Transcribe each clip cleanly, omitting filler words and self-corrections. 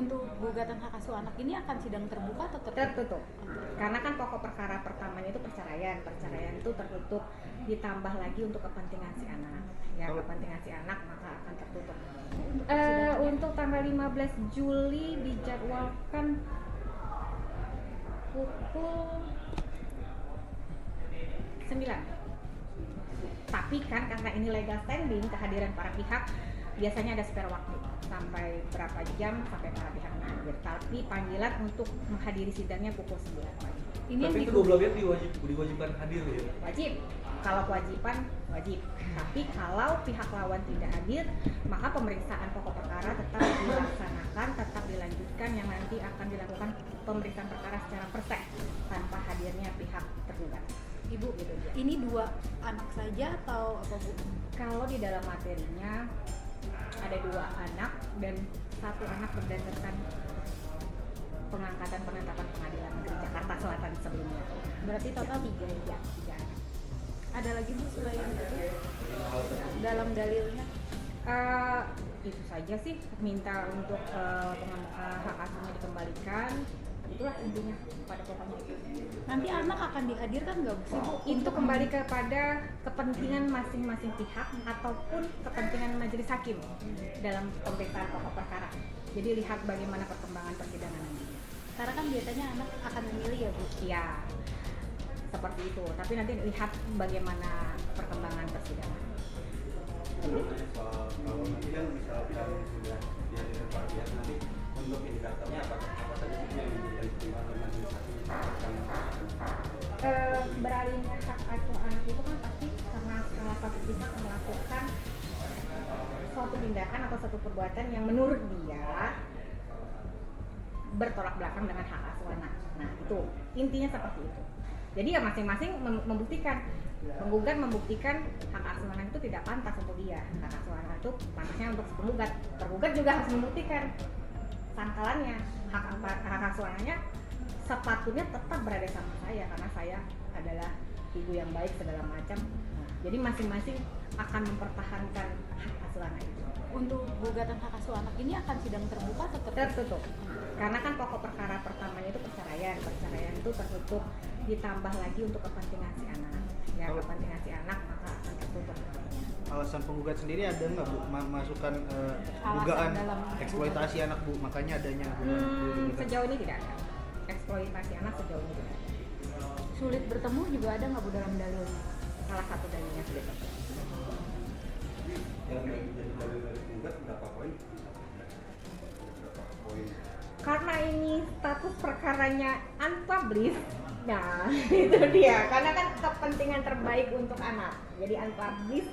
Untuk gugatan hak asuh anak ini akan sidang terbuka atau tertutup? Tertutup. Karena kan pokok perkara pertamanya itu perceraian. Perceraian itu tertutup, ditambah lagi untuk kepentingan si anak. Ya, kepentingan si anak maka akan tertutup. Untuk tanggal 15 Juli dijadwalkan pukul 9. Tapi kan karena ini legal standing, kehadiran para pihak biasanya ada spare waktu sampai berapa jam sampai para pihak hadir. Tapi panggilan untuk menghadiri sidangnya pukul 9 pagi. Tapi itu dua belah pihak diwajibkan hadir ya? Wajib. Kalau kewajiban wajib. Tapi kalau pihak lawan tidak hadir, maka pemeriksaan pokok perkara tetap dilaksanakan, tetap dilanjutkan, yang nanti akan dilakukan pemeriksaan perkara secara persen tanpa hadirnya pihak tergugat. Ibu, Gitu aja. ini 2 anak saja atau apa, Bu? Kalau di dalam materinya ada 2 anak dan 1 anak berdasarkan penangkatan penetapan pengadilan negeri Jakarta Selatan sebelumnya. Berarti total 3 ya? 3 anak. Ada lagi, Bu, selain itu dalam dalilnya? Itu saja sih, minta untuk hak asuhnya dikembalikan. Itulah intinya pada pokoknya itu. Nanti anak akan dihadirkan nggak, Bu, sih, Bu? Itu kembali kepada kepentingan masing-masing pihak ataupun kepentingan majelis hakim dalam pemeriksaan pokok perkara. Jadi lihat bagaimana perkembangan persidangan nanti. Karena kan biasanya anak akan memilih ya, Bu? Ya, seperti itu. Tapi nanti lihat bagaimana perkembangan persidangan. Kalau nanti kan misalkan sudah dihadirkan para pihak, nanti untuk indikatornya apa saja sih yang dipertimbangkan majelis hakim? Beralihnya hak asuh anak itu kan pasti karena salah satu pihak melakukan suatu tindakan atau satu perbuatan yang menurut dia bertolak belakang dengan hak asuh anak. Nah, itu intinya seperti itu. Jadi ya masing-masing membuktikan, menggugat membuktikan hak asuh anak itu tidak pantas untuk dia. Hak asuh anak itu pantasnya untuk penggugat. Tergugat juga harus membuktikan sangkalannya, hak asuh anaknya sepatutnya tetap berada sama saya karena saya adalah ibu yang baik segala macam. Nah, jadi masing-masing akan mempertahankan hak asuh anak itu. Untuk gugatan hak asuh anak ini akan sidang terbuka atau tertutup? Tertutup. Karena kan pokok perkara pertamanya itu perceraian. Perceraian itu tertutup, ditambah lagi untuk kepentingan si anak. Ya, kepentingan si anak maka akan tertutup. Alasan penggugat sendiri ada nggak, Bu, masukkan dugaan dalam eksploitasi anak, Bu, makanya adanya Sejauh ini tidak ada. Eksploitasi anak sejauh ini tidak ada. Sulit bertemu juga ada nggak, Bu, dalam dalilnya? Salah satu dalilnya sudah tertutup. Yang menjadi dalil dari penggugat berapa poin? Karena ini status perkaranya unpublished, nah itu dia. Karena kan kepentingan terbaik untuk anak, jadi unpublished.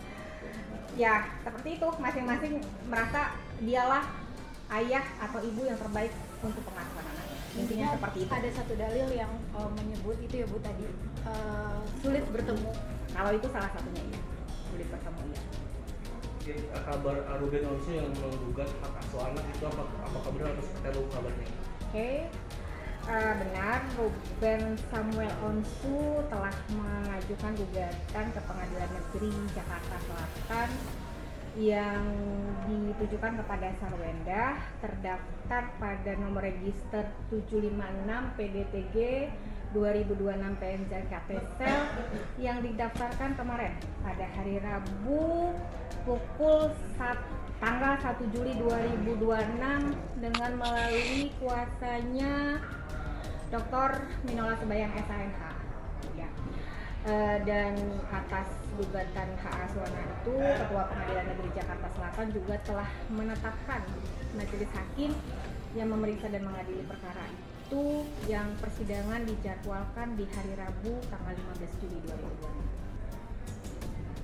Ya seperti itu, masing-masing merasa dialah ayah atau ibu yang terbaik untuk pengasuhan anak. Intinya seperti itu. Ada satu dalil yang menyebut itu ya, Bu, tadi sulit bertemu. Kalau itu salah satunya ya, sulit bertemu ya. Kabar Ruben Onsu yang menggugat hak asuh anak itu apakah benar atau seperti apa kabarnya? Oke, benar, Ruben Samuel Onsu telah mengajukan gugatan ke Pengadilan Negeri Jakarta Selatan yang ditujukan kepada Sarwenda, terdaftar pada nomor register 756 PDTG 2026 PMJ KTSel yang didaftarkan kemarin pada hari Rabu tanggal 1 Juli 2026 dengan melalui kuasanya Dr. Minola Sebayang SAMH. Ya. Dan atas gugatan hak asuh anak itu, Ketua Pengadilan Negeri Jakarta Selatan juga telah menetapkan majelis hakim yang memeriksa dan mengadili perkara itu yang persidangan dijadwalkan di hari Rabu tanggal 15 Juli 2026.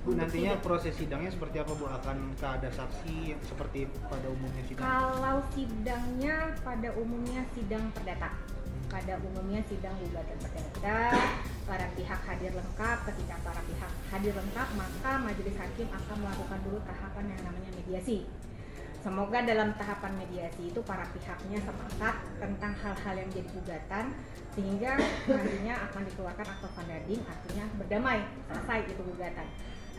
Bu, nantinya proses sidangnya seperti apa, Bu? Akankah ada saksi yang seperti pada umumnya sidang? Kalau sidangnya pada umumnya sidang perdata. Pada umumnya sidang gugatan perdata, para pihak hadir lengkap. Ketika para pihak hadir lengkap, maka majelis hakim akan melakukan dulu tahapan yang namanya mediasi. Semoga dalam tahapan mediasi itu para pihaknya sepakat tentang hal-hal yang jadi gugatan, sehingga nantinya akan dikeluarkan akta banding, artinya berdamai, selesai itu gugatan.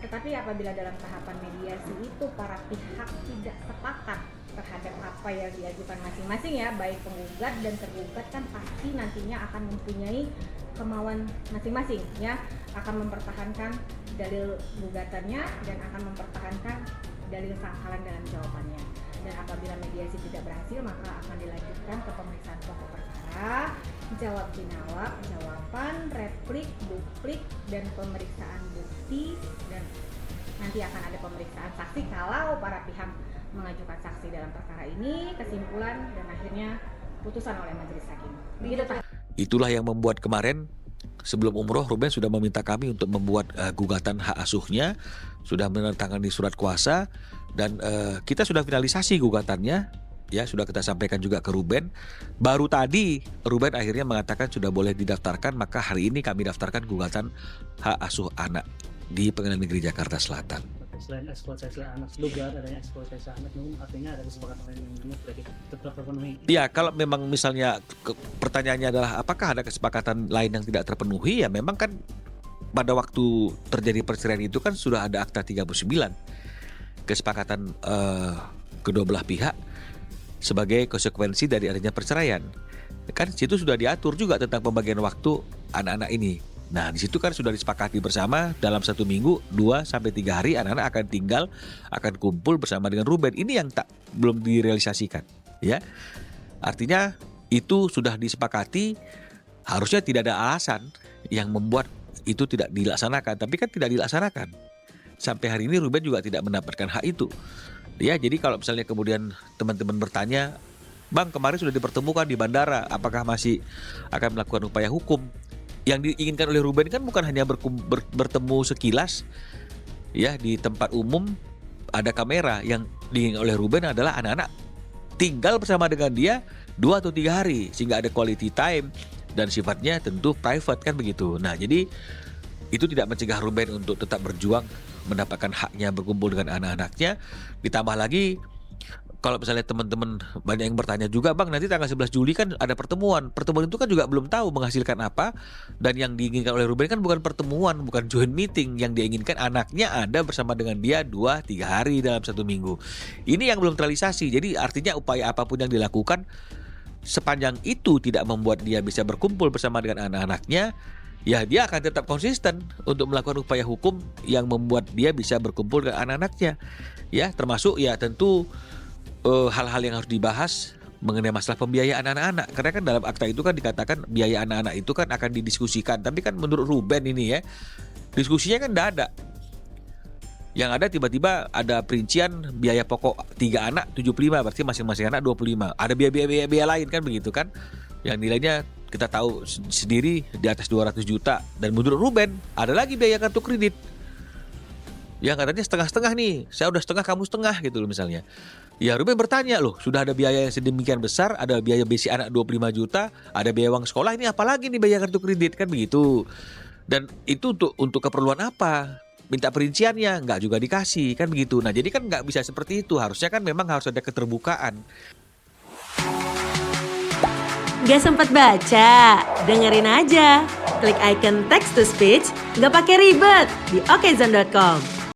Tetapi apabila dalam tahapan mediasi itu para pihak tidak sepakat terhadap apa yang diajukan masing-masing ya, baik penggugat dan tergugat kan pasti nantinya akan mempunyai kemauan masing-masing ya, akan mempertahankan dalil gugatannya dan akan mempertahankan dalil sangkalan dalam jawabannya. Dan apabila mediasi tidak berhasil, maka akan dilanjutkan ke pemeriksaan pokok perkara, jawab jawab, jawaban, replik, duplik, dan pemeriksaan bukti, dan nanti akan ada pemeriksaan saksi kalau para pihak mengajukan saksi dalam perkara ini, kesimpulan dan akhirnya putusan oleh majelis hakim. Begitu Pak. Itulah yang membuat kemarin sebelum umroh Ruben sudah meminta kami untuk membuat gugatan hak asuhnya, sudah menandatangani surat kuasa, dan kita sudah finalisasi gugatannya, ya sudah kita sampaikan juga ke Ruben. Baru tadi Ruben akhirnya mengatakan sudah boleh didaftarkan, maka hari ini kami daftarkan gugatan hak asuh anak di Pengadilan Negeri Jakarta Selatan. Selain eksploitasi anak, dugaan adanya eksploitasi anak, artinya ada kesepakatan yang sudah tetap terpenuhi. Ya, kalau memang misalnya pertanyaannya adalah apakah ada kesepakatan lain yang tidak terpenuhi, ya memang kan pada waktu terjadi perceraian itu kan sudah ada Akta 39, kesepakatan kedua belah pihak sebagai konsekuensi dari adanya perceraian. Kan situ sudah diatur juga tentang pembagian waktu anak-anak ini. Nah, di situ kan sudah disepakati bersama dalam 1 minggu 2-3 hari anak-anak akan tinggal, akan kumpul bersama dengan Ruben. Ini yang belum direalisasikan, ya. Artinya itu sudah disepakati, harusnya tidak ada alasan yang membuat itu tidak dilaksanakan, tapi kan tidak dilaksanakan. Sampai hari ini Ruben juga tidak mendapatkan hak itu. Ya, jadi kalau misalnya kemudian teman-teman bertanya, "Bang, kemarin sudah dipertemukan di bandara, apakah masih akan melakukan upaya hukum?" Yang diinginkan oleh Ruben kan bukan hanya bertemu sekilas ya di tempat umum ada kamera. Yang diinginkan oleh Ruben adalah anak-anak tinggal bersama dengan dia 2 atau 3 hari sehingga ada quality time dan sifatnya tentu private kan begitu. Nah, jadi itu tidak mencegah Ruben untuk tetap berjuang mendapatkan haknya berkumpul dengan anak-anaknya. Ditambah lagi kalau misalnya teman-teman banyak yang bertanya juga, "Bang, nanti tanggal 11 Juli kan ada pertemuan." Pertemuan itu kan juga belum tahu menghasilkan apa. Dan yang diinginkan oleh Ruben kan bukan pertemuan, bukan joint meeting. Yang diinginkan anaknya ada bersama dengan dia 2-3 hari dalam 1 minggu. Ini yang belum terrealisasi. Jadi artinya upaya apapun yang dilakukan, sepanjang itu tidak membuat dia bisa berkumpul bersama dengan anak-anaknya, ya dia akan tetap konsisten untuk melakukan upaya hukum yang membuat dia bisa berkumpul dengan anak-anaknya. Ya, termasuk ya tentu hal-hal yang harus dibahas mengenai masalah pembiayaan anak-anak. Karena kan dalam akta itu kan dikatakan biaya anak-anak itu kan akan didiskusikan. Tapi kan menurut Ruben ini ya, diskusinya kan tidak ada. Yang ada tiba-tiba ada perincian biaya pokok 3 anak 75, berarti masing-masing anak 25. Ada biaya-biaya lain kan begitu kan. Yang nilainya kita tahu sendiri di atas 200 juta. Dan menurut Ruben ada lagi biaya kartu kredit. Yang katanya setengah-setengah nih, saya udah setengah, kamu setengah gitu loh misalnya. Ya Ruben bertanya loh, sudah ada biaya yang sedemikian besar, ada biaya basic anak 25 juta, ada biaya uang sekolah, ini apalagi nih biaya kartu kredit kan begitu. Dan itu untuk keperluan apa? Minta perinciannya, nggak juga dikasih kan begitu. Nah jadi kan nggak bisa seperti itu, harusnya kan memang harus ada keterbukaan. Gak sempat baca? Dengerin aja. Klik icon text to speech, gak pakai ribet di okezone.com.